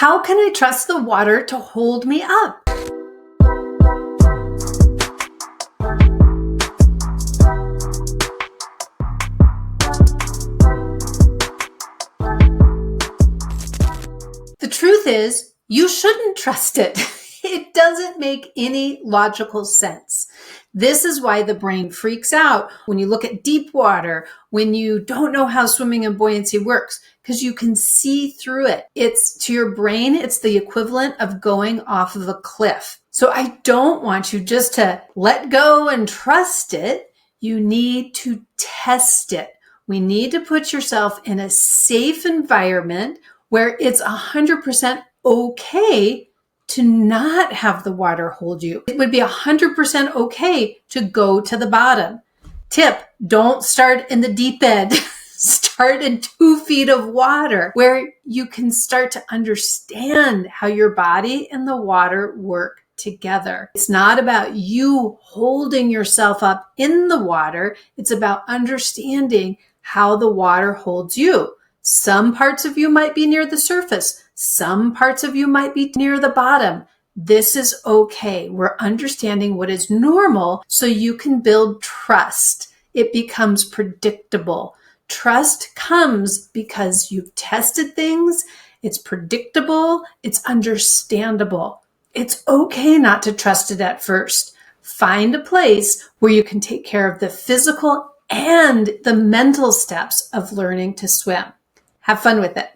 How can I trust the water to hold me up? The truth is, you shouldn't trust it. It doesn't make any logical sense. This is why the brain freaks out when you look at deep water, when you don't know how swimming and buoyancy works, because you can see through it. It's to your brain, it's the equivalent of going off of a cliff. So I don't want you just to let go and trust it. You need to test it. We need to put yourself in a safe environment where it's 100% okay to not have the water hold you. It would be 100% okay to go to the bottom. Tip, don't start in the deep end. Start in 2 feet of water where you can start to understand how your body and the water work together. It's not about you holding yourself up in the water. It's about understanding how the water holds you. Some parts of you might be near the surface. Some parts of you might be near the bottom. This is okay. We're understanding what is normal so you can build trust. It becomes predictable. Trust comes because you've tested things. It's predictable. It's understandable. It's okay not to trust it at first. Find a place where you can take care of the physical and the mental steps of learning to swim. Have fun with it.